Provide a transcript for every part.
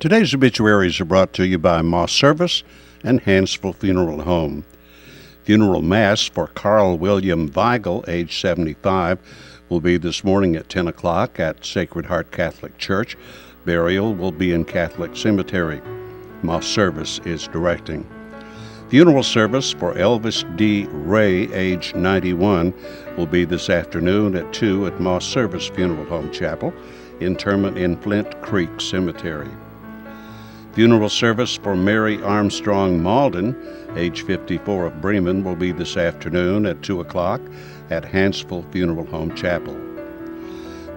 Today's obituaries are brought to you by Moss Service and Hansville Funeral Home. Funeral Mass for Carl William Weigel, age 75, will be this morning at 10 o'clock at Sacred Heart Catholic Church. Burial will be in Catholic Cemetery. Moss Service is directing. Funeral service for Elvis D. Ray, age 91, will be this afternoon at 2 at Moss Service Funeral Home Chapel. Interment in Flint Creek Cemetery. Funeral service for Mary Armstrong Malden, age 54 of Bremen, will be this afternoon at 2 o'clock at Hansville Funeral Home Chapel.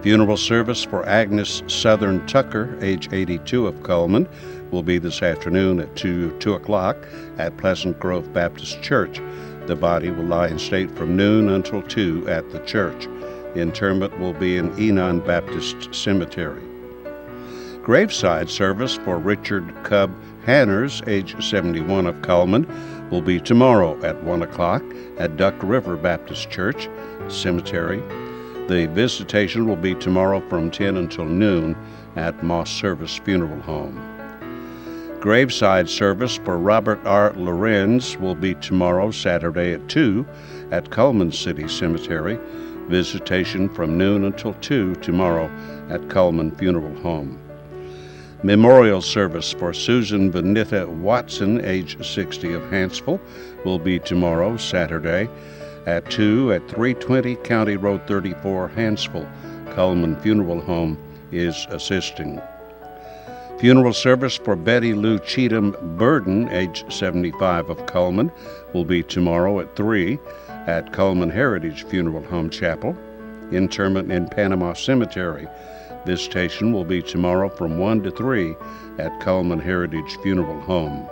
Funeral service for Agnes Southern Tucker, age 82 of Coleman, will be this afternoon at 2 o'clock at Pleasant Grove Baptist Church. The body will lie in state from noon until 2 at the church. Interment will be in Enon Baptist Cemetery. Graveside service for Richard Cub Hanners, age 71 of Coleman, will be tomorrow at 1 o'clock at Duck River Baptist Church Cemetery. The visitation will be tomorrow from 10 until noon at Moss Service Funeral Home. Graveside service for Robert R. Lorenz will be tomorrow, Saturday at 2 at Coleman City Cemetery. Visitation from noon until 2 tomorrow at Coleman Funeral Home. Memorial service for Susan Benita Watson, age 60 of Hansville, will be tomorrow, Saturday, at 2 at 320 County Road 34, Hansville. Coleman Funeral Home is assisting. Funeral service for Betty Lou Cheatham Burden, age 75 of Coleman, will be tomorrow at 3 at Coleman Heritage Funeral Home Chapel. Interment in Panama Cemetery. Visitation will be tomorrow from 1 to 3 at Coleman Heritage Funeral Home.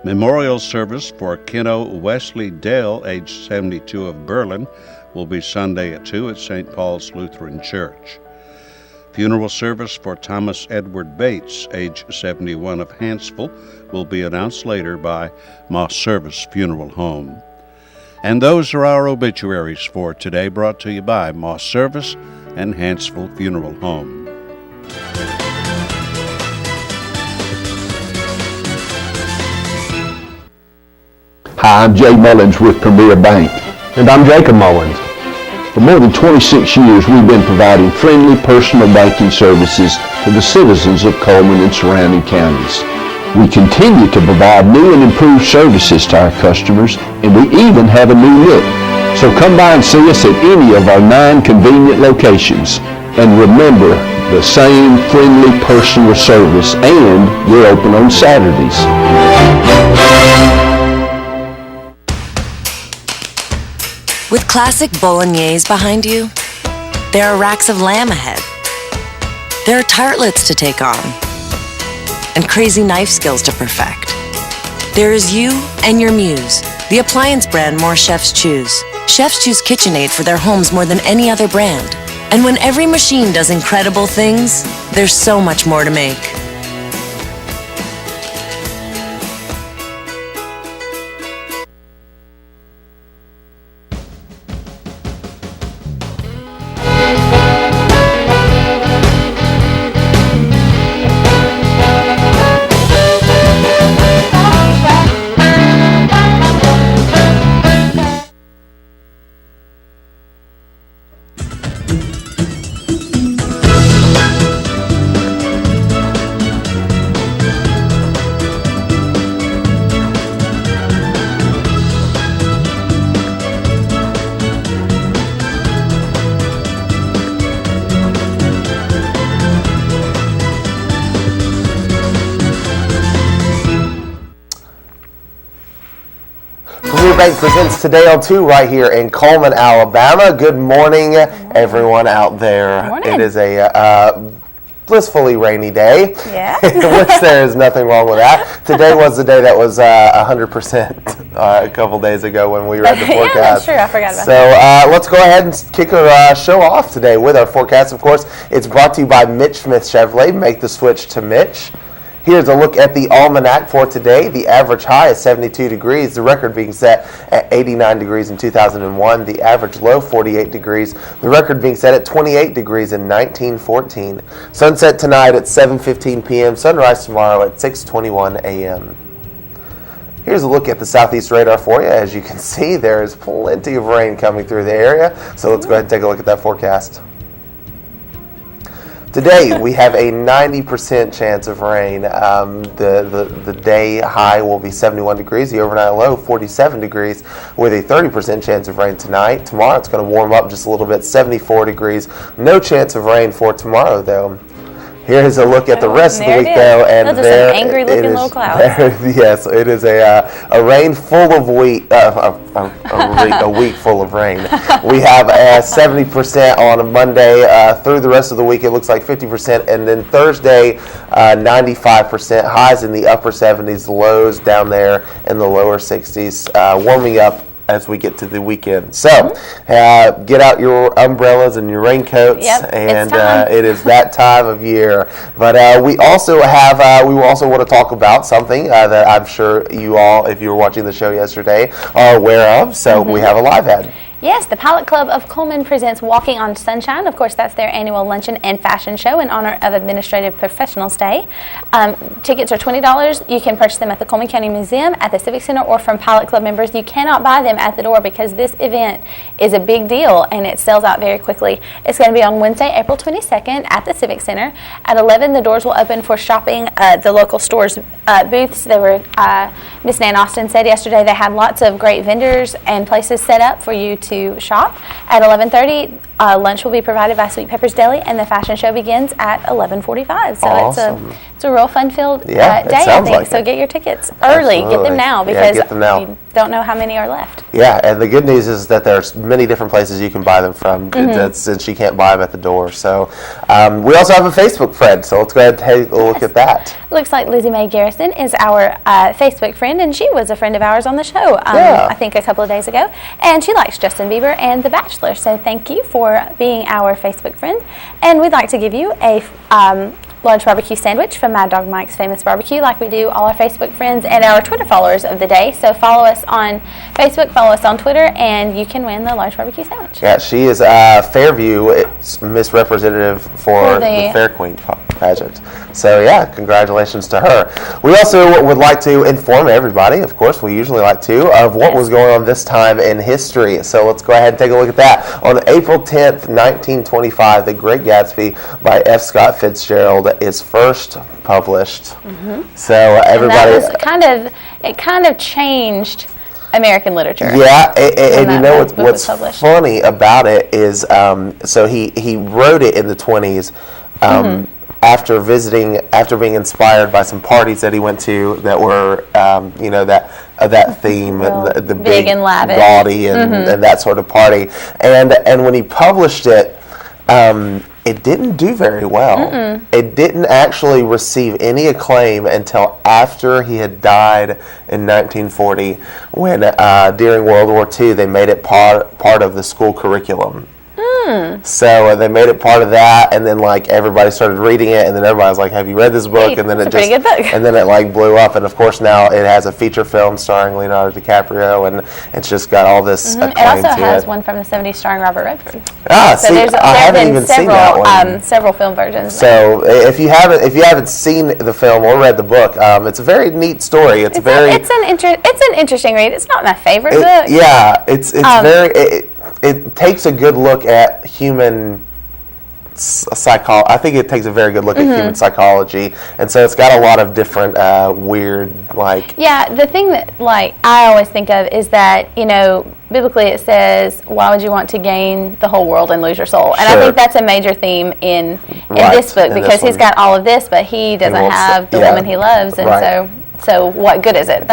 Memorial service for Keno Wesley Dell, age 72 of Berlin, will be Sunday at 2 at St. Paul's Lutheran Church. Funeral service for Thomas Edward Bates, age 71 of Hansville, will be announced later by Moss Service Funeral Home. And those are our obituaries for today, brought to you by Moss Service and Hansville Funeral Home. Hi, I'm Jay Mullins with Premier Bank. And I'm Jacob Mullins. For more than 26 years, we've been providing friendly personal banking services to the citizens of Coleman and surrounding counties. We continue to provide new and improved services to our customers, and we even have a new look. So come by and see us at any of our 9 convenient locations. And remember, the same friendly personal service, and we're open on Saturdays. With classic bolognese behind you, there are racks of lamb ahead. There are tartlets to take on, and crazy knife skills to perfect. There is you and your muse, the appliance brand more chefs choose. Chefs choose KitchenAid for their homes more than any other brand. And when every machine does incredible things, there's so much more to make. Bank presents Today on 2 right here in Coleman, Alabama. Good morning, everyone out there. Morning. It is a blissfully rainy day, Yeah. which there is nothing wrong with that. Today was the day that was 100% a couple days ago when we read the forecast. Yeah, that's true. I forgot about that. So let's go ahead and kick our show off today with our forecast. Of course, it's brought to you by Mitch Smith Chevrolet. Make the switch to Mitch. Here's a look at the almanac for today. The average high is 72 degrees, the record being set at 89 degrees in 2001. The average low, 48 degrees, the record being set at 28 degrees in 1914. Sunset tonight at 7:15 p.m., sunrise tomorrow at 6:21 a.m. Here's a look at the southeast radar for you. As you can see, there is plenty of rain coming through the area, so let's go ahead and take a look at that forecast. Today, we have a 90% chance of rain. The day high will be 71 degrees, the overnight low 47 degrees, with a 30% chance of rain tonight. Tomorrow, it's going to warm up just a little bit, 74 degrees. No chance of rain for tomorrow, though. Here's a look at the rest of the week, though, and there some angry-looking little clouds. Yes, it is a rain full of wheat, a week full of rain. We have 70% on a Monday. Through the rest of the week, it looks like 50%, and then Thursday, 95%. Highs in the upper 70s, lows down there in the lower 60s, warming up as we get to the weekend. So get out your umbrellas and your raincoats, and it is that time of year. But we also want to talk about something that I'm sure you all, if you were watching the show yesterday, are aware of. So we have a live ad. Yes, the Pilot Club of Coleman presents Walking on Sunshine. Of course, that's their annual luncheon and fashion show in honor of Administrative Professionals Day. Tickets are $20. You can purchase them at the Coleman County Museum, at the Civic Center, or from Pilot Club members. You cannot buy them at the door because this event is a big deal and it sells out very quickly. It's going to be on Wednesday, April 22nd at the Civic Center. At 11, the doors will open for shopping the local stores' booths. They were, Miss Nan Austin said yesterday, they had lots of great vendors and places set up for you to shop. At 11:30, lunch will be provided by Sweet Pepper's Deli, and the fashion show begins at 11:45. So awesome. it's a real fun-filled day, I think. Like so get your tickets early. Absolutely. Get them now because get them now. you don't know how many are left. Yeah, and the good news is that there's many different places you can buy them from since you can't buy them at the door. So we also have a Facebook friend, so let's go ahead and take a look at that. Looks like Lizzie Mae Garrison is our Facebook friend, and she was a friend of ours on the show, I think a couple of days ago. And she likes Justin Bieber and The Bachelor, so thank you for being our Facebook friend. And we'd like to give you a large barbecue sandwich from Mad Dog Mike's Famous Barbecue, like we do all our Facebook friends and our Twitter followers of the day. So follow us on Facebook, follow us on Twitter, and you can win the large barbecue sandwich. Yeah, she is Fairview Miss Representative for the Fair Queen pageant. So yeah, congratulations to her. We also would like to inform everybody, of course, we usually like to, of what was going on this time in history. So let's go ahead and take a look at that. On April 10th, 1925, The Great Gatsby by F. Scott Fitzgerald is first published. So everybody, and that was it kind of changed American literature. Yeah, and you know what's funny about it is, so he wrote it in the 20s. After being inspired by some parties that he went to that were, that theme, the big and lavish, gaudy, and that sort of party. And when he published it, it didn't do very well. It didn't actually receive any acclaim until after he had died in 1940, when during World War II they made it part of the school curriculum. So they made it part of that, and then like everybody started reading it, and then everybody was like, "Have you read this book?" And then it like blew up, and of course now it has a feature film starring Leonardo DiCaprio, and it's just got all this acclaim to it. It also has one from the 70s starring Robert Redford. I haven't even seen that one. Several film versions. So if you haven't seen the film or read the book, it's a very neat story. It's an interesting read. It's not my favorite book. Yeah, it's very. It takes a good look at human psychology. I think it takes a very good look at human psychology, and so it's got a lot of different weird, like. Yeah, the thing that I always think of is that biblically it says, "Why would you want to gain the whole world and lose your soul?" And I think that's a major theme in this book, because he's got all of this, but he doesn't have the woman he loves, and so what good is it?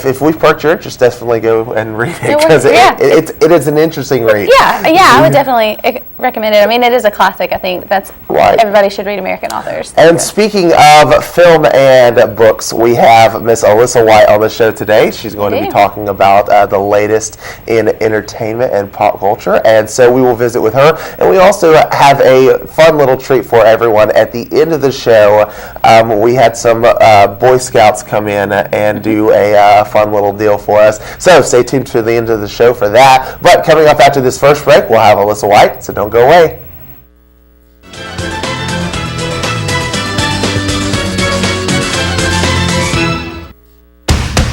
If we've perked your interest, definitely go and read it, because it is an interesting read. I would definitely recommend it. I mean, it is a classic. I think that's Right. everybody should read American authors. And speaking of film and books, we have Miss Alyssa White on the show today. She's going to be talking about the latest in entertainment and pop culture, and so we will visit with her. And we also have a fun little treat for everyone. At the end of the show, we had some Boy Scouts come in and do a fun little deal for us. So stay tuned to the end of the show for that. But coming up after this first break, we'll have Alyssa White, so don't go away.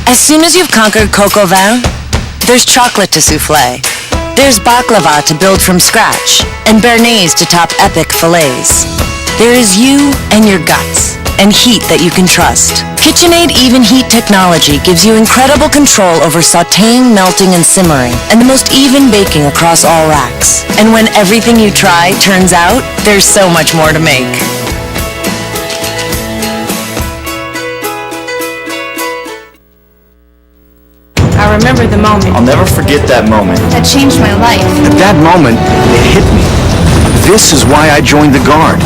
As soon as you've conquered coq au vin, there's chocolate to souffle. There's baklava to build from scratch, and béarnaise to top epic fillets. There is you and your guts, and heat that you can trust. KitchenAid Even Heat technology gives you incredible control over sautéing, melting, and simmering, and the most even baking across all racks. And when everything you try turns out, there's so much more to make. I remember the moment I'll never forget that moment. that changed my life. At that moment, it hit me. This is why I joined the Guard.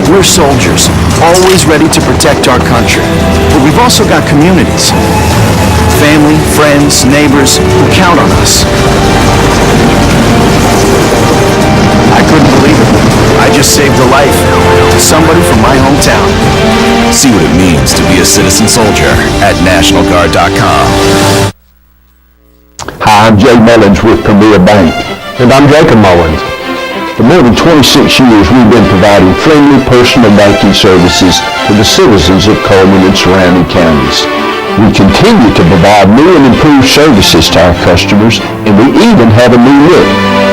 We're soldiers, always ready to protect our country. But we've also got communities. Family, friends, neighbors who count on us. I couldn't believe it. I just saved the life of somebody from my hometown. See what it means to be a citizen soldier at NationalGuard.com. Hi, I'm Jay Mullins with Premier Bank. And I'm Jacob Mullins. For more than 26 years, we've been providing friendly personal banking services to the citizens of Coleman and surrounding counties. We continue to provide new and improved services to our customers, and we even have a new look.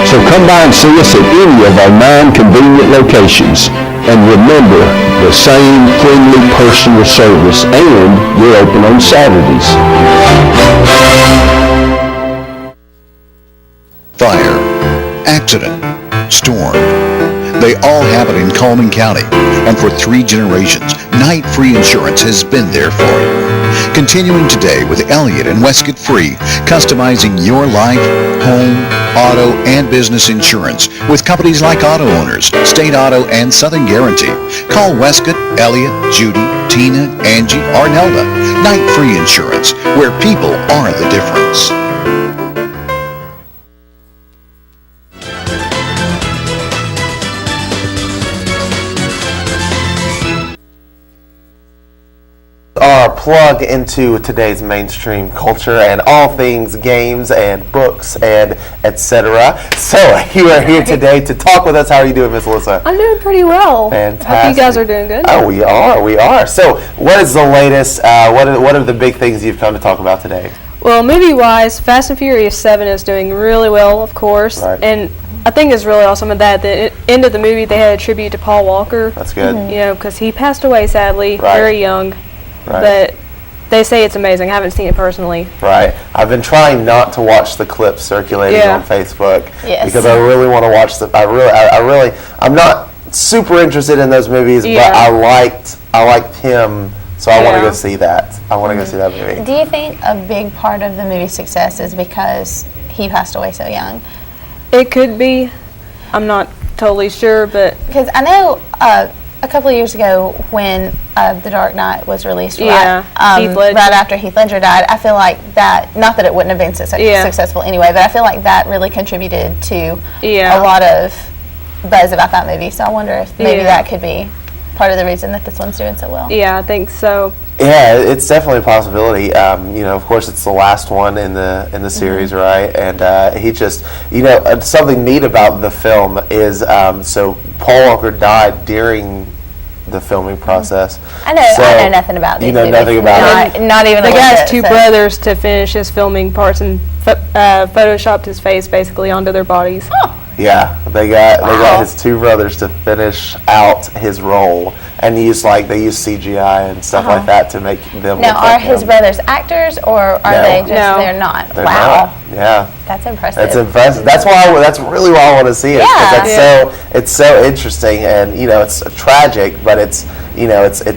So come by and see us at any of our 9 convenient locations. And remember, the same friendly personal service, and we're open on Saturdays. Fire, accident, storm. They all happen in Coleman County, and for 3 generations, Night Free Insurance has been there for you. Continuing today with Elliott and Westcott Free, customizing your life, home, auto, and business insurance with companies like Auto Owners, State Auto, and Southern Guarantee. Call Westcott, Elliott, Judy, Tina, Angie, or Nelda. Night Free Insurance, where people are the difference. Our plug into today's mainstream culture and all things games and books and etc. So you are here today to talk with us. How are you doing, Miss Alyssa? I'm doing pretty well. Fantastic. Hope you guys are doing good. Oh, we are. So what is the latest? What are the big things you've come to talk about today? Well, movie-wise, Fast and Furious 7 is doing really well, of course. Right. And I think it's really awesome at the end of the movie they had a tribute to Paul Walker. That's good. You know, because he passed away sadly, Right. very young. Right. But they say it's amazing. I haven't seen it personally. Right. I've been trying not to watch the clips circulating on Facebook because I really want to watch the. I'm not super interested in those movies, but I liked him, so I want to go see that. I want to go see that movie. Do you think a big part of the movie's success is because he passed away so young? It could be. I'm not totally sure, but because I know a couple of years ago when The Dark Knight was released, right after Heath Ledger died, I feel like that, not that it wouldn't have been successful anyway, but I feel like that really contributed to a lot of buzz about that movie. So I wonder if maybe that could be part of the reason that this one's doing so well. Yeah, I think so. Yeah, it's definitely a possibility. Of course, it's the last one in the series, right? And he just, something neat about the film is, so Paul Walker died during the filming process. I know nothing about these movies. Nothing about it. Not even the little guy's bit, two brothers to finish his filming parts and photoshopped his face basically onto their bodies. Oh. Yeah, they got his 2 brothers to finish out his role, and they use CGI and stuff like that to make them. Now, are his brothers actors, or are they just they're not? They're wow. Not. Yeah. That's impressive. That's impressive. That's really why I want to see it. Yeah. It's so interesting, and it's tragic, but it's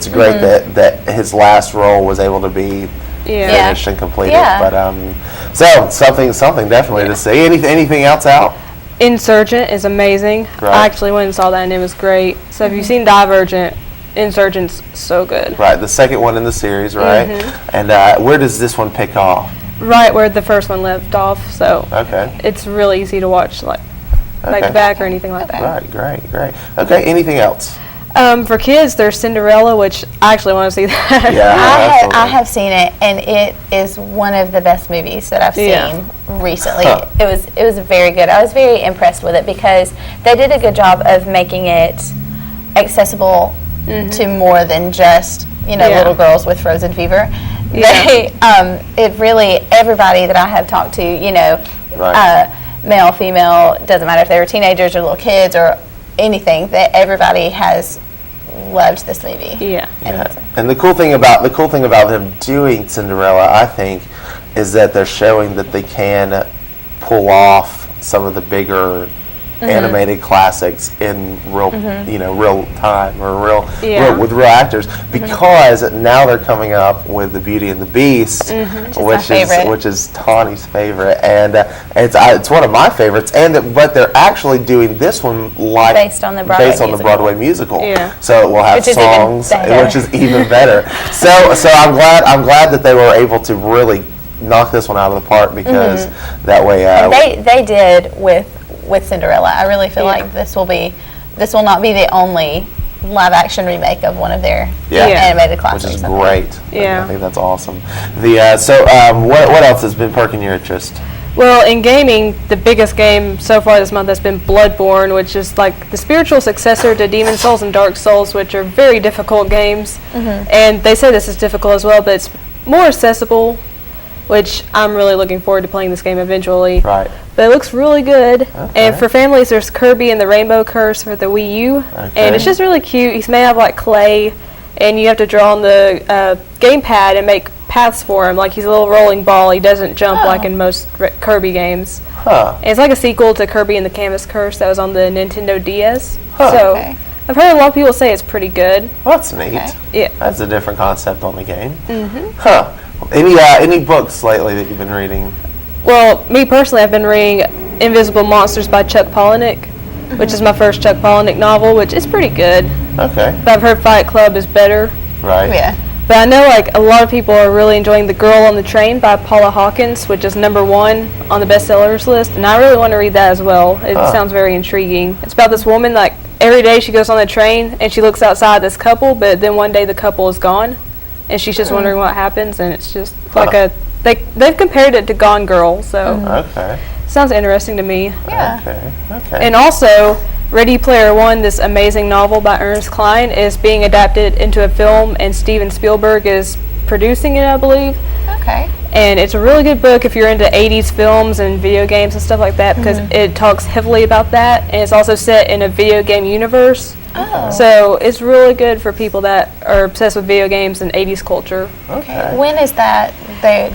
great that his last role was able to be finished and completed. Yeah. But so something definitely to see. Anything else out? Insurgent is amazing. Right. I actually went and saw that, and it was great. So if you've seen Divergent, Insurgent's so good. Right, the second one in the series, right? And where does this one pick off? Right where the first one left off, so Okay. it's really easy to watch, like back or anything like that. Right, great. Okay, anything else? For kids, there's Cinderella, which I actually want to see that. Yeah, I have seen it, and it is one of the best movies that I've seen recently. It was very good. I was very impressed with it because they did a good job of making it accessible to more than just little girls with frozen fever. They it really, everybody that I have talked to, male, female, doesn't matter if they were teenagers or little kids or anything, that everybody has loved this movie. And the cool thing about them doing Cinderella, I think, is that they're showing that they can pull off some of the bigger animated classics in real real time or real with real actors, because now they're coming up with the Beauty and the Beast, which is Tawny's favorite, and it's one of my favorites, but they're actually doing this one based on the Broadway musical. So we'll have songs, which is even better. So I'm glad that they were able to really knock this one out of the park, because that way they did with Cinderella. I really feel like this will not be the only live action remake of one of their animated classics. Which is great. Yeah. I think that's awesome. What else has been perking your interest? Well, in gaming, the biggest game so far this month has been Bloodborne, which is like the spiritual successor to Demon Souls and Dark Souls, which are very difficult games. And they say this is difficult as well, but it's more accessible, which I'm really looking forward to playing this game eventually. Right. But it looks really good. And for families, there's Kirby and the Rainbow Curse for the Wii U. And it's just really cute. He's made out of like clay, and you have to draw on the gamepad and make paths for him. Like he's a little rolling ball. He doesn't jump like in most Kirby games. And it's like a sequel to Kirby and the Canvas Curse that was on the Nintendo DS. So I've heard a lot of people say it's pretty good. Well, that's neat. Yeah. That's a different concept on the game. Any books lately that you've been reading? Well, me personally, I've been reading Invisible Monsters by Chuck Palahniuk, which is my first Chuck Palahniuk novel, which is pretty good. Okay. But I've heard Fight Club is better. Right. Yeah. But I know like a lot of people are really enjoying The Girl on the Train by Paula Hawkins, which is #1 on the bestsellers list, and I really want to read that as well. It sounds very intriguing. It's about this woman, like every day she goes on the train and she looks outside this couple, but then one day the couple is gone, and she's just wondering what happens, and it's just like they've compared it to Gone Girl, so sounds interesting to me. Yeah. Okay. And also, Ready Player One, this amazing novel by Ernest Cline, is being adapted into a film, and Steven Spielberg is producing it, I believe. Okay. And it's a really good book if you're into 80s films and video games and stuff like that, because it talks heavily about that, and it's also set in a video game universe. So it's really good for people that are obsessed with video games and 80s culture. Okay. When is that?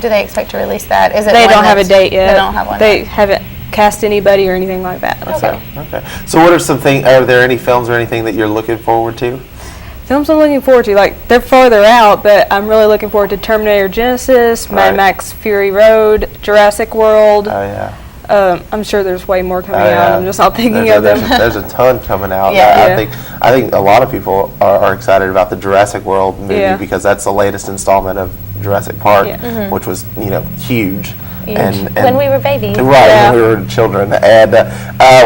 Do they expect to release that? Is it? They don't have a date yet. They don't have one. They haven't cast anybody or anything like that. Okay. So what are there any films or anything that you're looking forward to? Films I'm looking forward to, like they're farther out, but I'm really looking forward to Terminator Genesis, Mad Max Fury Road, Jurassic World. Oh yeah. I'm sure there's way more coming out. I'm just not thinking of them. There's a ton coming out. I think a lot of people are excited about the Jurassic World movie because that's the latest installment of Jurassic Park, which was huge. And when we were babies. Right, when we were children. And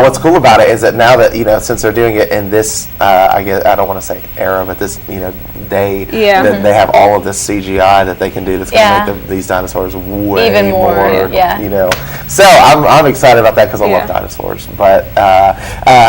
what's cool about it is that now that, since they're doing it in this, I don't want to say era, but this, day, that they have all of this CGI that they can do that's going to make these dinosaurs way even more. So I'm excited about that because I love dinosaurs. But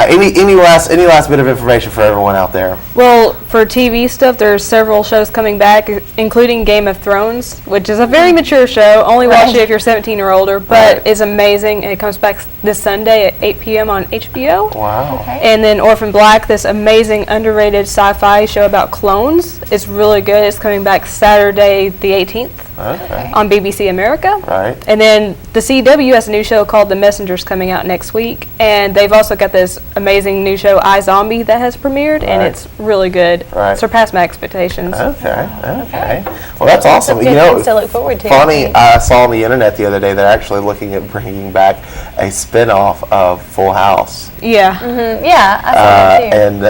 any last bit of information for everyone out there? Well, for TV stuff, there's several shows coming back, including Game of Thrones, which is a very mature show. Only watch it if you're 17 or older, but it's amazing, and it comes back this Sunday at 8 p.m. on HBO. Wow. Okay. And then Orphan Black, this amazing underrated sci-fi show about clones. It's really good. It's coming back Saturday the 18th. on BBC America. Right. And then the CW has a new show called The Messengers coming out next week. And they've also got this amazing new show, iZombie, that has premiered, and it's really good. Right. Surpassed my expectations. Okay. Well, that's awesome. Some good things to look forward to. Funny, I saw on the internet the other day they're actually looking at bringing back a spin-off of Full House. Yeah. Yeah, I saw that too. And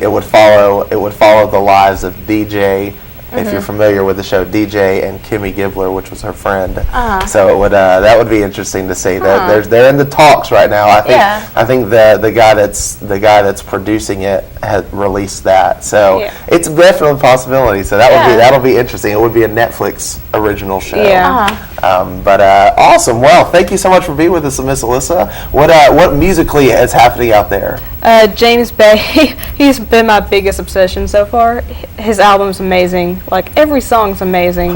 it would follow the lives of DJ. If you're familiar with the show, DJ and Kimmy Gibbler, which was her friend, so it would that would be interesting to see. They're in the talks right now. I think the guy that's producing it has released that, so it's definitely a possibility. So that'll be interesting. It would be a Netflix original show. But awesome. Well, thank you so much for being with us, Miss Alyssa. What musically is happening out there? James Bay, he's been my biggest obsession so far. His album's amazing. Like, every song's amazing.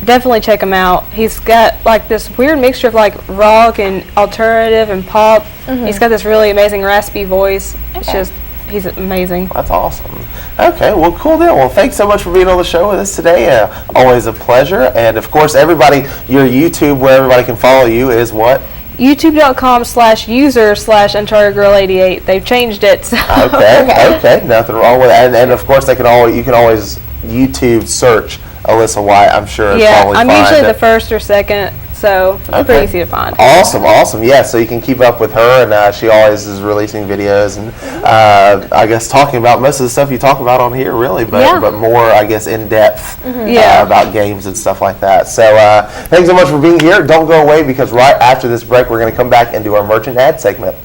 Definitely check him out. He's got like this weird mixture of like rock and alternative and pop. He's got this really amazing raspy voice. It's just, he's amazing. That's awesome. Okay, well, cool deal. Well, thanks so much for being on the show with us today. Always a pleasure. And of course, everybody, your YouTube, where everybody can follow you, is what? YouTube.com/user/UnchartedGirl88. They've changed it. So. Okay. Nothing wrong with it. And of course, you can always YouTube search Alyssa White. I'm sure. I'm usually the first or second, so it's pretty easy to find. Awesome. Yeah, so you can keep up with her, and she always is releasing videos, and I guess talking about most of the stuff you talk about on here, really, but more, I guess, in depth about games and stuff like that. So thanks so much for being here. Don't go away, because right after this break, we're going to come back and do our merchant ad segment.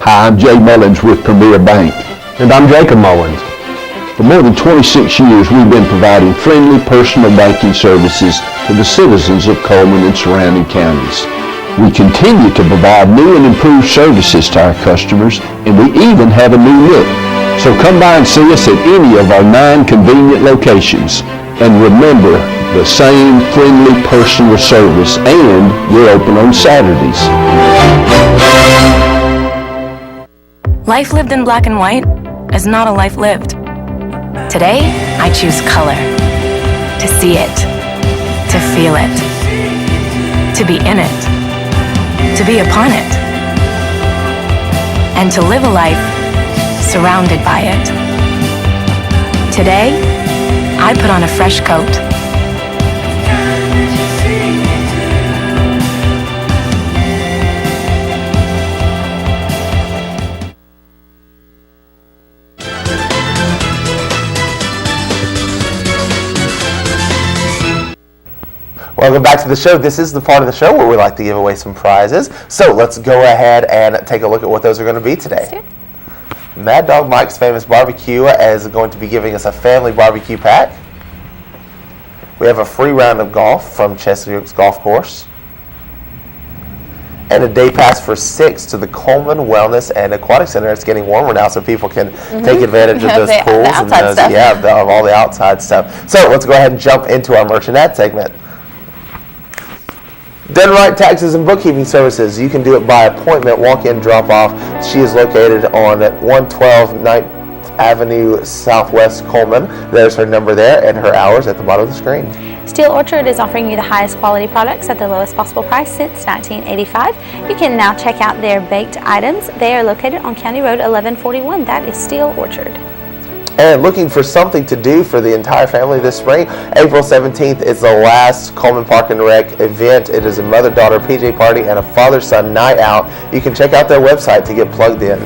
Hi, I'm Jay Mullins with Premier Bank. And I'm Jacob Mullins. For more than 26 years, we've been providing friendly personal banking services to the citizens of Coleman and surrounding counties. We continue to provide new and improved services to our customers, and we even have a new look. So come by and see us at any of our 9 convenient locations. And remember, the same friendly personal service, and we're open on Saturdays. Life lived in black and white is not a life lived. Today, I choose color. To see it. To feel it. To be in it. To be upon it. And to live a life surrounded by it. Today, I put on a fresh coat. Welcome back to the show. This is the part of the show where we like to give away some prizes. So let's go ahead and take a look at what those are going to be today. Mad Dog Mike's Famous Barbecue is going to be giving us a family barbecue pack. We have a free round of golf from Chesapeake's Golf Course. And a day pass for 6 to the Coleman Wellness and Aquatic Center. It's getting warmer now, so people can take advantage of those pools and of all the outside stuff. So let's go ahead and jump into our merchant ad segment. Denwright Taxes and Bookkeeping Services. You can do it by appointment, walk-in, drop-off. She is located on 112 9th Avenue Southwest, Coleman. There's her number there and her hours at the bottom of the screen. Steel Orchard is offering you the highest quality products at the lowest possible price since 1985. You can now check out their baked items. They are located on County Road 1141. That is Steel Orchard. And looking for something to do for the entire family this spring, April 17th is the last Coleman Park and Rec event. It is a mother-daughter PJ party and a father-son night out. You can check out their website to get plugged in.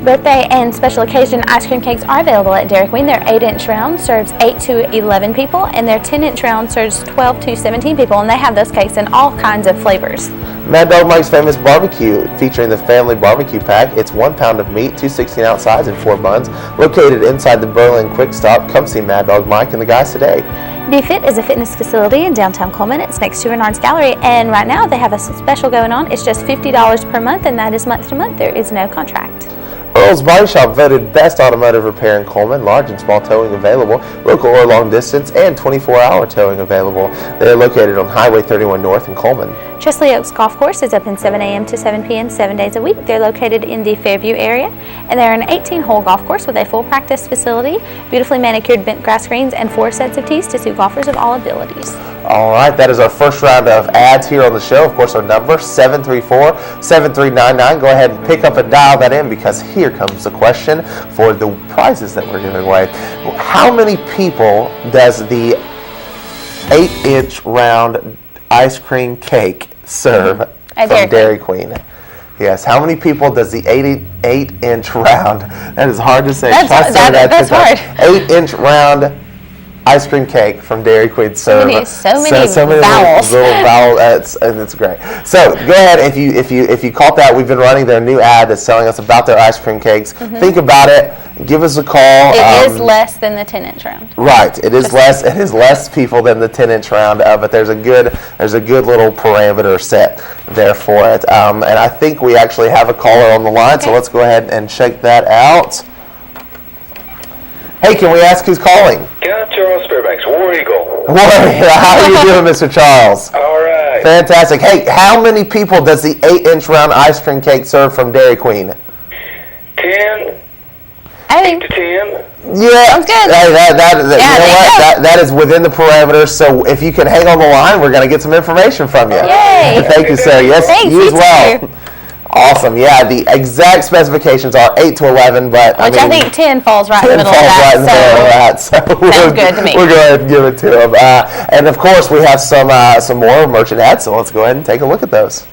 Birthday and special occasion ice cream cakes are available at Dairy Queen. Their 8-inch round serves 8 to 11 people, and their 10-inch round serves 12 to 17 people, and they have those cakes in all kinds of flavors. Mad Dog Mike's Famous Barbecue, featuring the family barbecue pack. It's 1 pound of meat, 2 16-ounce sides, and 4 buns. Located inside the Berlin Quick Stop. Come see Mad Dog Mike and the guys today. BeFit is a fitness facility in downtown Coleman. It's next to Renard's Gallery, and right now they have a special going on. It's just $50 per month, and that is month to month. There is no contract. Earl's Body Shop voted best automotive repair in Coleman. Large and small towing available, local or long distance, and 24-hour towing available. They are located on Highway 31 North in Coleman. Tresley Oaks Golf Course is open 7 a.m. to 7 p.m. 7 days a week. They're located in the Fairview area, and they're an 18-hole golf course with a full practice facility, beautifully manicured bent grass greens, and 4 sets of tees to suit golfers of all abilities. All right, that is our first round of ads here on the show. Of course, our number, 734-7399. Go ahead and pick up and dial that in, because here comes the question for the prizes that we're giving away. How many people does the 8-inch round ice cream cake serve from Dairy Queen? Yes, how many people does the 8-inch round, that is hard to say. That's hard. 8-inch round ice cream cake from Dairy Queen serve. So many vowels. Little vowels, and it's great. So go ahead, if you caught that, we've been running their new ad that's telling us about their ice cream cakes. Think about it. Give us a call. It is less than the 10-inch round. Right, it is less. It is less people than the 10-inch round, but there's a good little parameter set there for it. And I think we actually have a caller on the line, so let's go ahead and check that out. Hey, can we ask who's calling? Charles Fairbanks, War Eagle. How are you doing, Mr. Charles? All right. Fantastic. Hey, how many people does the 8-inch round ice cream cake serve from Dairy Queen? 10. 8 to 10. Yeah, sounds good. That is within the parameters. So if you can hang on the line, we're going to get some information from you. Yay! Thank you, sir. Yes, thanks, you as well. Too. Awesome. Yeah, the exact specifications are 8 to 11, but I think 10 falls right in the middle of that. So sounds good to me. We're going to give it to them. And of course, we have some more merchant ads. So let's go ahead and take a look at those.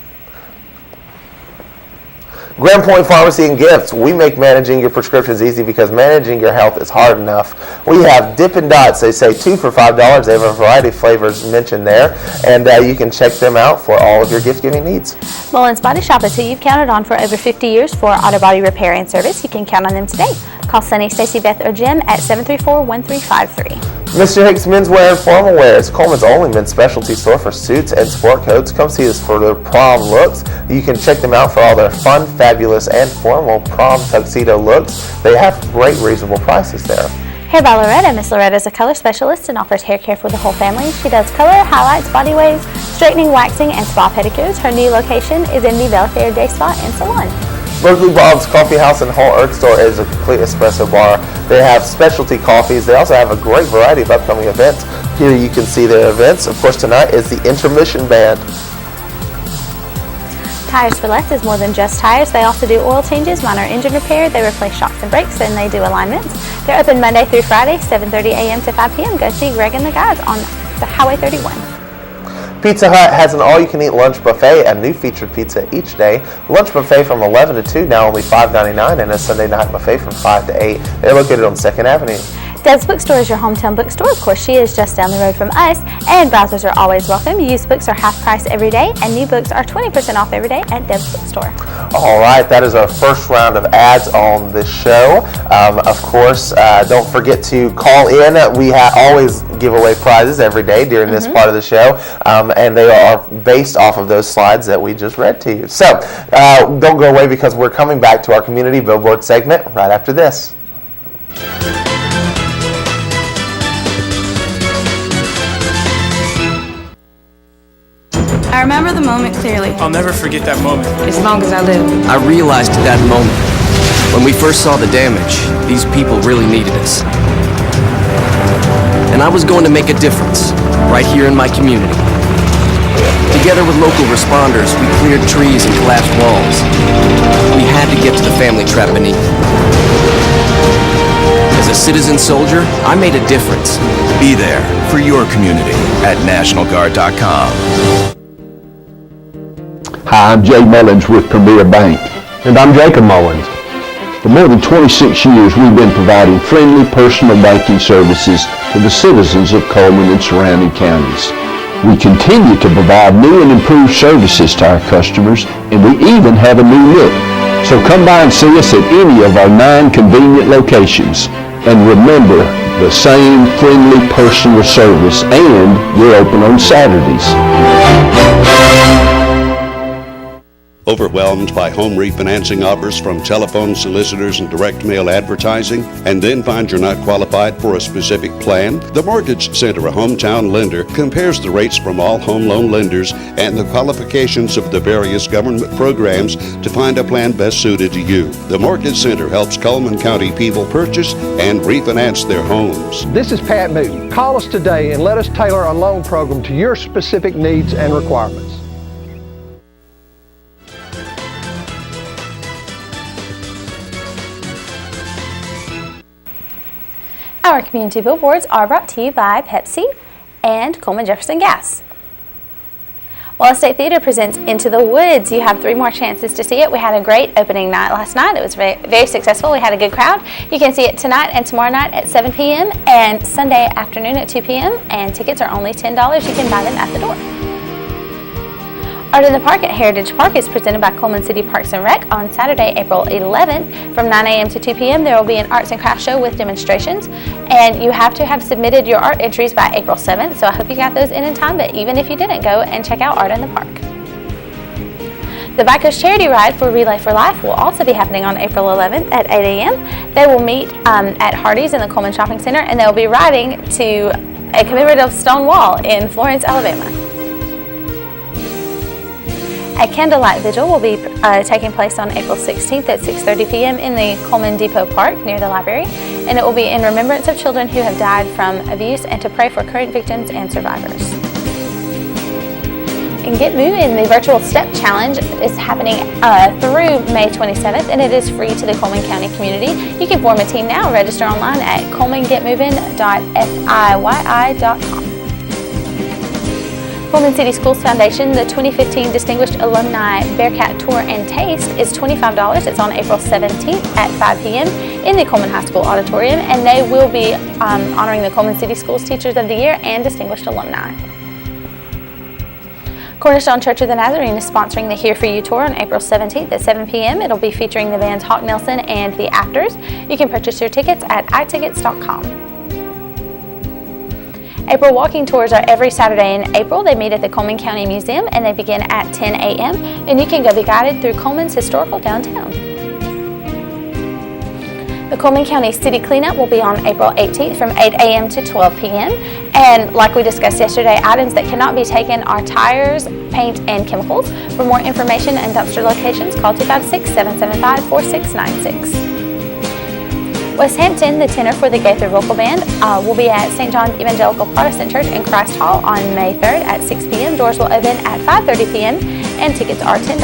Grand Point Pharmacy and Gifts. We make managing your prescriptions easy, because managing your health is hard enough. We have Dippin' Dots. They say 2 for $5. They have a variety of flavors mentioned there, and you can check them out for all of your gift-giving needs. Mullins Body Shop is who you've counted on for over 50 years for auto body repair and service. You can count on them today. Call Sunny, Stacy, Beth, or Jim at 734-1353. Mr. Hicks Menswear and Formal Wear is Coleman's only men's specialty store for suits and sport coats. Come see us for their prom looks. You can check them out for all their fun, fabulous, and formal prom tuxedo looks. They have great, reasonable prices there. Hair by Loretta. Miss Loretta is a color specialist and offers hair care for the whole family. She does color, highlights, body waves, straightening, waxing, and spa pedicures. Her new location is in the Belfair Day Spa and Salon. Berkeley Bob's Coffee House and Whole Earth Store is a complete espresso bar. They have specialty coffees. They also have a great variety of upcoming events. Here you can see their events. Of course, tonight is the Intermission Band. Tires for Less is more than just tires. They also do oil changes, minor engine repair. They replace shocks and brakes, and they do alignments. They're open Monday through Friday, 7:30 a.m. to 5 p.m. Go see Greg and the guys on the Highway 31. Pizza Hut has an all-you-can-eat lunch buffet, a new featured pizza each day. Lunch buffet from 11 to 2, now only $5.99, and a Sunday night buffet from 5 to 8. They're located on 2nd Avenue. Deb's Bookstore is your hometown bookstore. Of course, she is just down the road from us, and browsers are always welcome. Used books are half price every day, and new books are 20% off every day at Deb's Bookstore. All right, that is our first round of ads on this show. Of course, don't forget to call in. We always give away prizes every day during this part of the show, and they are based off of those slides that we just read to you. So don't go away, because we're coming back to our community billboard segment right after this. I remember the moment clearly. I'll never forget that moment. As long as I live. I realized at that moment, when we first saw the damage, these people really needed us. And I was going to make a difference, right here in my community. Together with local responders, we cleared trees and collapsed walls. We had to get to the family trapped beneath. As a citizen soldier, I made a difference. Be there for your community at NationalGuard.com. Hi, I'm Jay Mullins with Premier Bank. And I'm Jacob Mullins. For more than 26 years, we've been providing friendly personal banking services to the citizens of Coleman and surrounding counties. We continue to provide new and improved services to our customers, and we even have a new look. So come by and see us at any of our 9 convenient locations. And remember, the same friendly personal service, and we're open on Saturdays. Overwhelmed by home refinancing offers from telephone solicitors and direct mail advertising, and then find you're not qualified for a specific plan? The Mortgage Center, a hometown lender, compares the rates from all home loan lenders and the qualifications of the various government programs to find a plan best suited to you. The Mortgage Center helps Coleman County people purchase and refinance their homes. This is Pat Newton. Call us today and let us tailor a loan program to your specific needs and requirements. Our community billboards are brought to you by Pepsi and Coleman Jefferson Gas. While State Theater presents Into the Woods, you have 3 more chances to see it. We had a great opening night last night. It was very, very successful. We had a good crowd. You can see it tonight and tomorrow night at 7 p.m. and Sunday afternoon at 2 p.m. And tickets are only $10. You can buy them at the door. Art in the Park at Heritage Park is presented by Coleman City Parks and Rec on Saturday, April 11th. From 9 a.m. to 2 p.m. there will be an arts and crafts show with demonstrations, and you have to have submitted your art entries by April 7th, so I hope you got those in time, but even if you didn't, go and check out Art in the Park. The Bikers Charity Ride for Relay for Life will also be happening on April 11th at 8 a.m. They will meet at Hardee's in the Coleman Shopping Center, and they will be riding to a commemorative stone wall in Florence, Alabama. A candlelight vigil will be taking place on April 16th at 6:30 p.m. in the Coleman Depot Park near the library, and it will be in remembrance of children who have died from abuse and to pray for current victims and survivors. And Get Moving, the virtual step challenge, is happening through May 27th, and it is free to the Coleman County community. You can form a team now. Register online at colemangetmoving.fiyI.com. Coleman City Schools Foundation, the 2015 Distinguished Alumni Bearcat Tour and Taste is $25. It's on April 17th at 5 p.m. in the Coleman High School Auditorium, and they will be honoring the Coleman City Schools Teachers of the Year and Distinguished Alumni. Cornerstone Church of the Nazarene is sponsoring the Here For You Tour on April 17th at 7 p.m. It'll be featuring the bands Hawk Nelson and The Actors. You can purchase your tickets at itickets.com. April walking tours are every Saturday in April. They meet at the Coleman County Museum and they begin at 10 a.m. and you can go be guided through Coleman's historical downtown. The Coleman County City Cleanup will be on April 18th from 8 a.m. to 12 p.m. And like we discussed yesterday, items that cannot be taken are tires, paint, and chemicals. For more information and dumpster locations, call 256-775-4696. West Hampton, the tenor for the Gaither Vocal Band, will be at St. John's Evangelical Protestant Church in Christ Hall on May 3rd at 6 p.m. Doors will open at 5:30 p.m. and tickets are $10.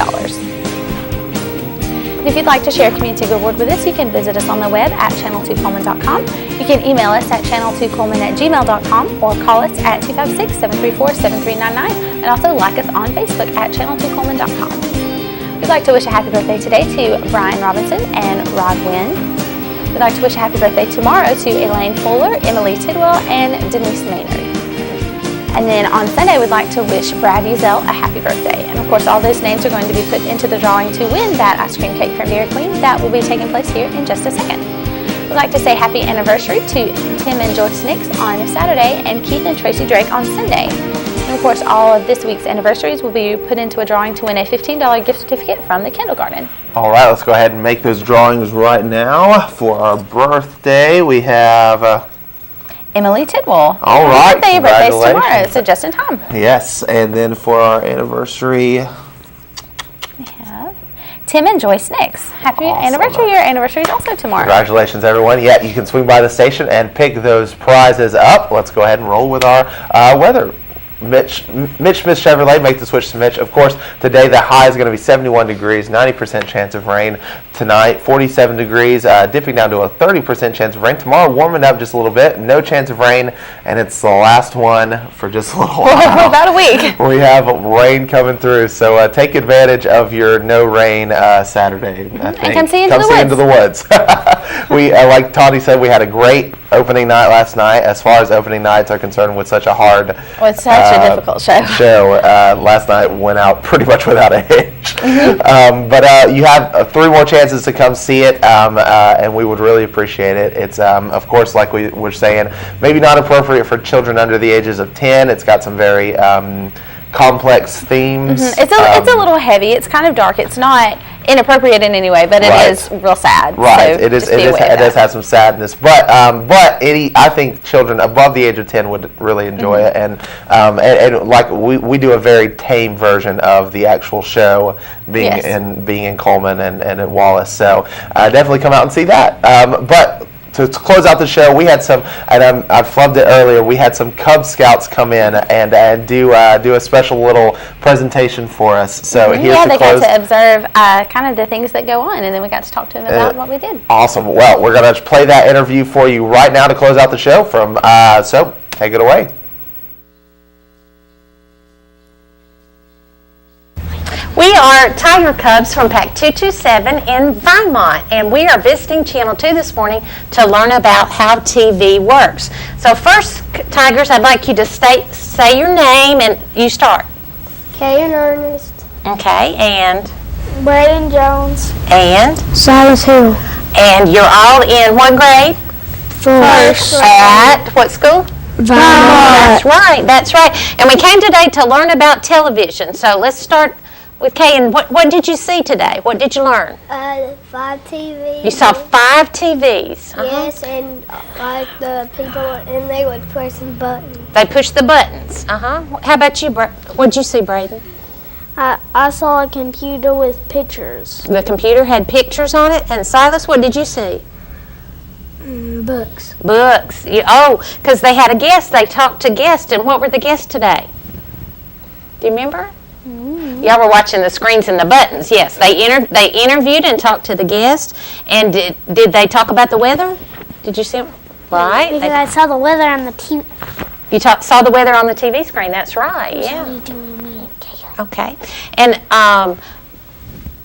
And if you'd like to share a community billboard with us, you can visit us on the web at channel2coleman.com. You can email us at channel2coleman@gmail.com or call us at 256-734-7399 and also like us on Facebook at channel2coleman.com. We'd like to wish a happy birthday today to Brian Robinson and Rod Wynn. We'd like to wish a happy birthday tomorrow to Elaine Fuller, Emily Tidwell, and Denise Maynard. And then on Sunday, we'd like to wish Brad Uzel a happy birthday. And of course, all those names are going to be put into the drawing to win that ice cream cake from Dairy Queen. That will be taking place here in just a second. We'd like to say happy anniversary to Tim and Joyce Nix on Saturday and Keith and Tracy Drake on Sunday. And of course, all of this week's anniversaries will be put into a drawing to win a $15 gift certificate from the Kendall Garden. All right, let's go ahead and make those drawings right now. For our birthday, we have Emily Tidwell. All right, your birthday's tomorrow, so just in time. Yes, and then for our anniversary, we have Tim and Joyce Nix. Happy anniversary. Your anniversary is also tomorrow. Congratulations, everyone. Yeah, you can swing by the station and pick those prizes up. Let's go ahead and roll with our weather. Mitch Chevrolet, make the switch to Mitch. Of course, today the high is going to be 71 degrees, 90% chance of rain. Tonight, 47 degrees, dipping down to a 30% chance of rain. Tomorrow, warming up just a little bit, no chance of rain, and it's the last one for just a little while. For about a week. We have rain coming through, so take advantage of your no rain Saturday. I think. And come see into the woods. We, like Tawny said, we had a great opening night last night. As far as opening nights are concerned, with such a hard, it's such a difficult show. Last night went out pretty much without a hitch. But you have 3 more chances to come see it, and we would really appreciate it. It's of course, like we were saying, maybe not appropriate for children under the ages of 10. It's got some very complex themes. It's a little heavy. It's kind of dark. It's not inappropriate in any way, but it is real sad. Right. So it does have some sadness, but I think children above the age of 10 would really enjoy it, and like we do a very tame version of the actual show, being in Coleman and in Wallace. So definitely come out and see that. But to close out the show, we had some, and I flubbed it earlier, we had some Cub Scouts come in and do a special little presentation for us. So they got to observe kind of the things that go on, and then we got to talk to them about what we did. Awesome. Well, we're going to play that interview for you right now to close out the show. So take it away. We are Tiger Cubs from Pack 227 in Vinemont, and we are visiting Channel 2 this morning to learn about how TV works. So first, Tigers, I'd like you to say your name, and you start. Kaden Ernest. Okay, and? Braden Jones. And? Silas Hill. And you're all in what grade? First. At what school? Vinemont. That's right. And we came today to learn about television. So let's start with Kay. And what did you see today? What did you learn? 5 TVs. You saw 5 TVs. Yes, and like the people, and they would push the buttons. They push the buttons. How about you? What did you see, Braden? I saw a computer with pictures. The computer had pictures on it. And Silas, what did you see? Books. Books. Because they had a guest. They talked to guests. And what were the guests today? Do you remember? Y'all were watching the screens and the buttons. Yes, they interviewed and talked to the guests. And did they talk about the weather? Did you see them? Right. Because I saw the weather on the TV. You saw the weather on the TV screen. That's right. Yeah. Okay. And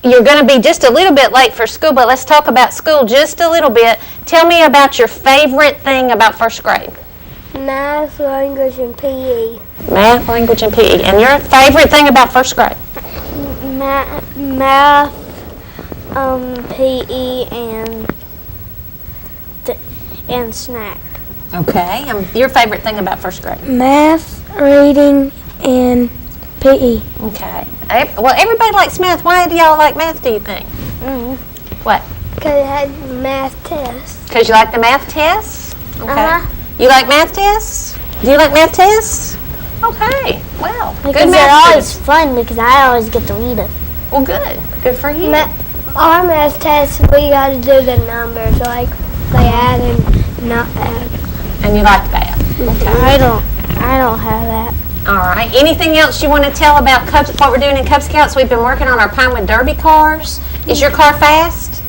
you're going to be just a little bit late for school, but let's talk about school just a little bit. Tell me about your favorite thing about first grade. Math, language, and PE. Math, language, and PE. And your favorite thing about first grade? Math, PE, and snack. Okay. Your favorite thing about first grade? Math, reading, and PE. Okay. Well, everybody likes math. Why do y'all like math, do you think? What? Because it had math tests. Because you like the math tests? Okay. You like math tests? Do you like math tests? Okay. Well, because good they're math always fun because I always get to read them. Well, good. Good for you. Our math tests, we got to do the numbers, like they add and not add. And you like that? Okay. I don't have that. All right. Anything else you want to tell about what we're doing in Cub Scouts? We've been working on our Pinewood Derby cars. Is your car fast?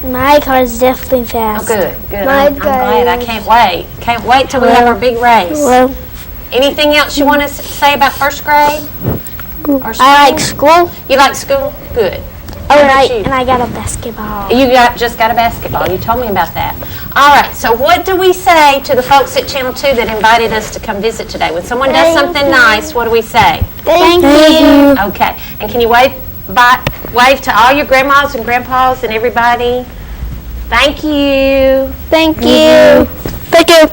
My car is definitely fast. Oh, good. I'm glad. I can't wait. Can't wait till we have our big race. Well, anything else you want to say about first grade? I like school. You like school? Good. And I got a basketball. You just got a basketball. You told me about that. All right. So what do we say to the folks at Channel 2 that invited us to come visit today? When someone does something nice, what do we say? Thank you. Okay. And can you wave to all your grandmas and grandpas and everybody? Thank you. Thank you. Thank you.